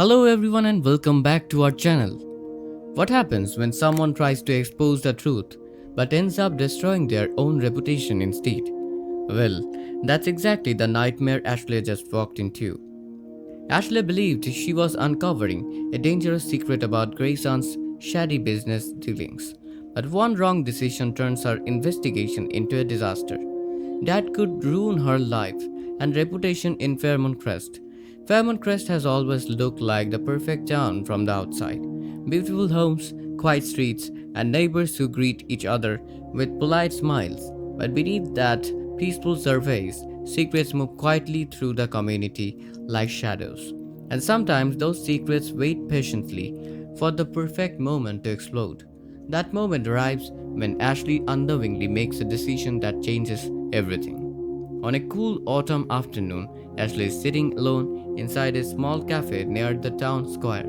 Hello everyone and welcome back to our channel. What happens when someone tries to expose the truth but ends up destroying their own reputation instead? Well, that's exactly the nightmare Ashley just walked into. Ashley believed she was uncovering a dangerous secret about Grayson's shady business dealings. But one wrong decision turns her investigation into a disaster that could ruin her life and reputation in Fairmont Crest. Fairmont Crest has always looked like the perfect town from the outside. Beautiful homes, quiet streets, and neighbors who greet each other with polite smiles. But beneath that peaceful surface, secrets move quietly through the community like shadows. And sometimes those secrets wait patiently for the perfect moment to explode. That moment arrives when Ashley unknowingly makes a decision that changes everything. On a cool autumn afternoon, Ashley is sitting alone inside a small cafe near the town square.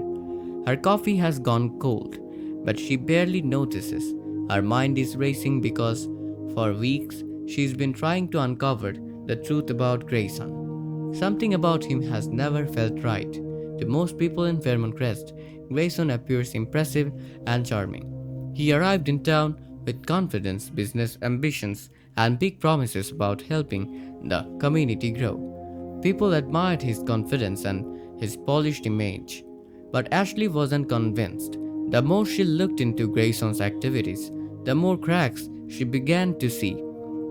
Her coffee has gone cold, but she barely notices. Her mind is racing because for weeks she's been trying to uncover the truth about Grayson. Something about him has never felt right. To most people in Fairmont Crest, Grayson appears impressive and charming. He arrived in town with confidence, business ambitions, and big promises about helping the community grow. People admired his confidence and his polished image. But Ashley wasn't convinced. The more she looked into Grayson's activities, the more cracks she began to see.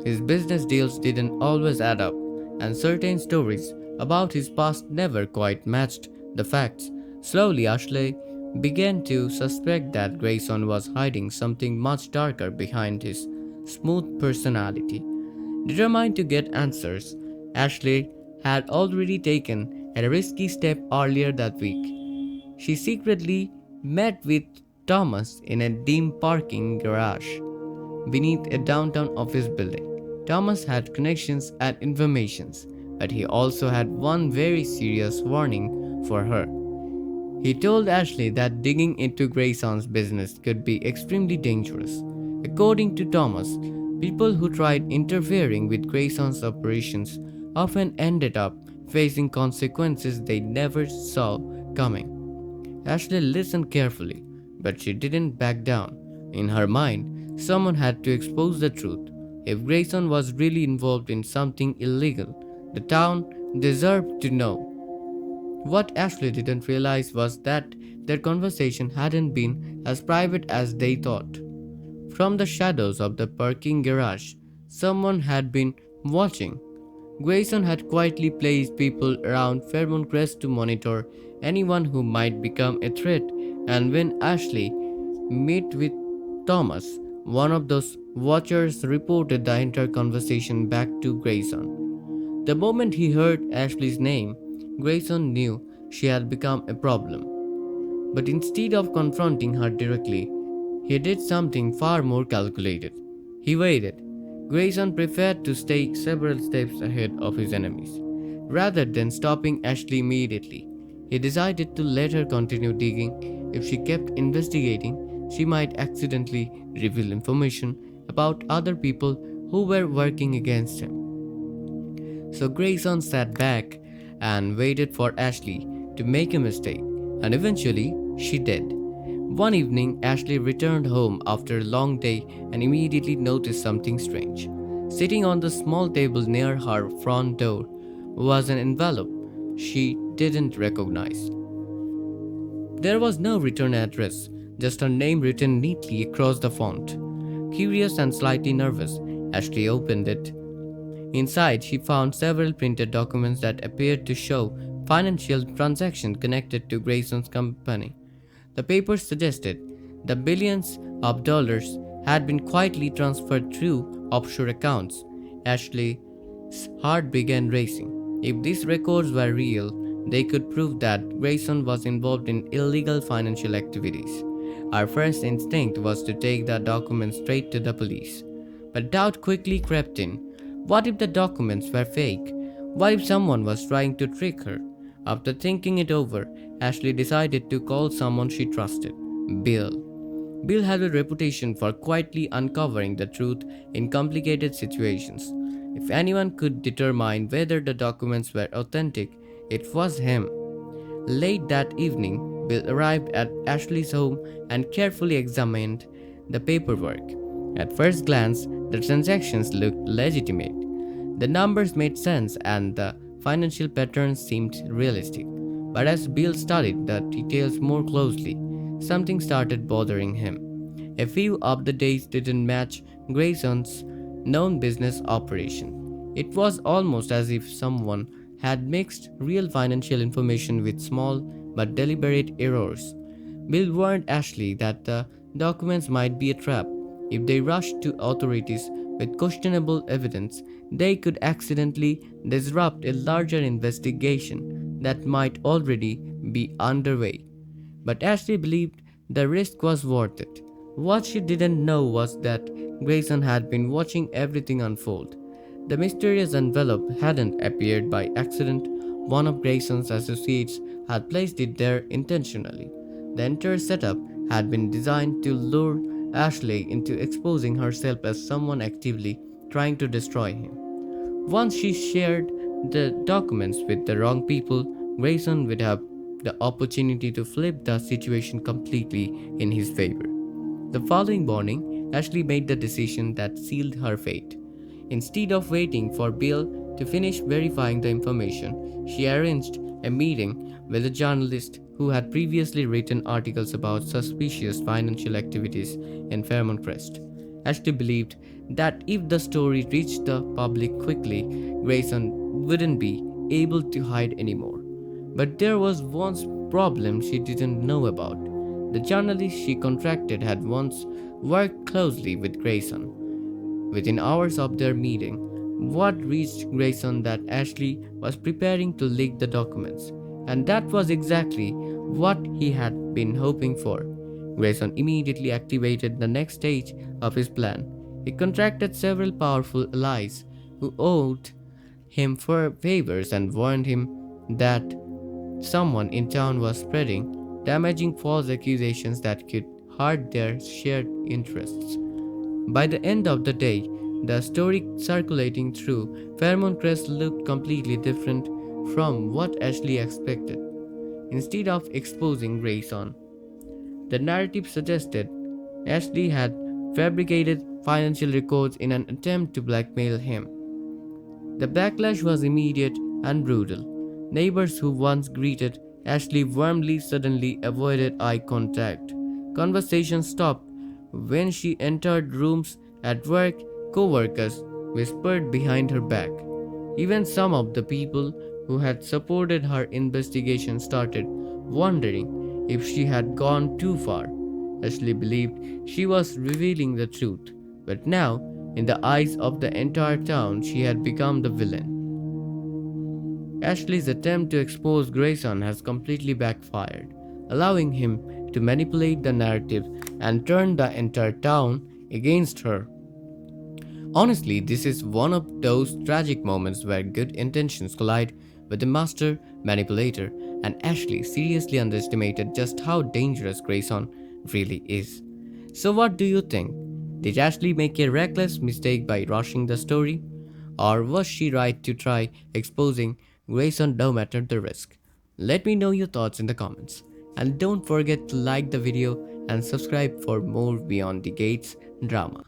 His business deals didn't always add up, and certain stories about his past never quite matched the facts. Slowly, Ashley began to suspect that Grayson was hiding something much darker behind his smooth personality. Determined to get answers, Ashley had already taken a risky step earlier that week. She secretly met with Thomas in a dim parking garage beneath a downtown office building. Thomas had connections and informations, but he also had one very serious warning for her. He told Ashley that digging into Grayson's business could be extremely dangerous. According to Thomas, people who tried interfering with Grayson's operations often ended up facing consequences they never saw coming. Ashley listened carefully, but she didn't back down. In her mind, someone had to expose the truth. If Grayson was really involved in something illegal, the town deserved to know. What Ashley didn't realize was that their conversation hadn't been as private as they thought. From the shadows of the parking garage, someone had been watching. Grayson had quietly placed people around Fairmont Crest to monitor anyone who might become a threat, and when Ashley met with Thomas, one of those watchers reported the entire conversation back to Grayson. The moment he heard Ashley's name, Grayson knew she had become a problem. But instead of confronting her directly, he did something far more calculated. He waited. Grayson preferred to stay several steps ahead of his enemies. Rather than stopping Ashley immediately, he decided to let her continue digging. If she kept investigating, she might accidentally reveal information about other people who were working against him. So Grayson sat back and waited for Ashley to make a mistake, and eventually she did. One evening, Ashley returned home after a long day and immediately noticed something strange. Sitting on the small table near her front door was an envelope she didn't recognize. There was no return address, just her name written neatly across the font. Curious and slightly nervous, Ashley opened it. Inside, she found several printed documents that appeared to show financial transactions connected to Grayson's company. The papers suggested the billions of dollars had been quietly transferred through offshore accounts. Ashley's heart began racing. If these records were real, they could prove that Grayson was involved in illegal financial activities. Our first instinct was to take the documents straight to the police. But doubt quickly crept in. What if the documents were fake? What if someone was trying to trick her? After thinking it over, Ashley decided to call someone she trusted, Bill. Bill had a reputation for quietly uncovering the truth in complicated situations. If anyone could determine whether the documents were authentic, it was him. Late that evening, Bill arrived at Ashley's home and carefully examined the paperwork. At first glance, the transactions looked legitimate. The numbers made sense and the financial patterns seemed realistic. But as Bill studied the details more closely, something started bothering him. A few of the days didn't match Grayson's known business operation. It was almost as if someone had mixed real financial information with small but deliberate errors. Bill warned Ashley that the documents might be a trap. If they rushed to authorities with questionable evidence, they could accidentally disrupt a larger investigation that might already be underway. But Ashley believed the risk was worth it. What she didn't know was that Grayson had been watching everything unfold. The mysterious envelope hadn't appeared by accident. One of Grayson's associates had placed it there intentionally. The entire setup had been designed to lure Ashley into exposing herself as someone actively trying to destroy him. Once she shared the documents with the wrong people, Grayson would have the opportunity to flip the situation completely in his favor. The following morning, Ashley made the decision that sealed her fate. Instead of waiting for Bill to finish verifying the information, she arranged a meeting with a journalist who had previously written articles about suspicious financial activities in Fairmont Crest. Ashley believed that if the story reached the public quickly, Grayson wouldn't be able to hide anymore. But there was one problem she didn't know about. The journalist she contracted had once worked closely with Grayson. Within hours of their meeting, word reached Grayson that Ashley was preparing to leak the documents, and that was exactly what he had been hoping for. Grayson immediately activated the next stage of his plan. He contracted several powerful allies who owed him for favors and warned him that someone in town was spreading damaging false accusations that could hurt their shared interests. By the end of the day, the story circulating through Fairmont Crest looked completely different from what Ashley expected. Instead of exposing Grayson, the narrative suggested Ashley had fabricated financial records in an attempt to blackmail him. The backlash was immediate and brutal. Neighbors who once greeted Ashley warmly suddenly avoided eye contact. Conversations stopped when she entered rooms at work. Co-workers whispered behind her back. Even some of the people who had supported her investigation started wondering if she had gone too far. Ashley believed she was revealing the truth, but now, in the eyes of the entire town, she had become the villain. Ashley's attempt to expose Grayson has completely backfired, allowing him to manipulate the narrative and turn the entire town against her. Honestly, this is one of those tragic moments where good intentions collide with the master manipulator, and Ashley seriously underestimated just how dangerous Grayson really is. So, what do you think? Did Ashley make a reckless mistake by rushing the story? Or was she right to try exposing Grayson no matter the risk? Let me know your thoughts in the comments. And don't forget to like the video and subscribe for more Beyond the Gates drama.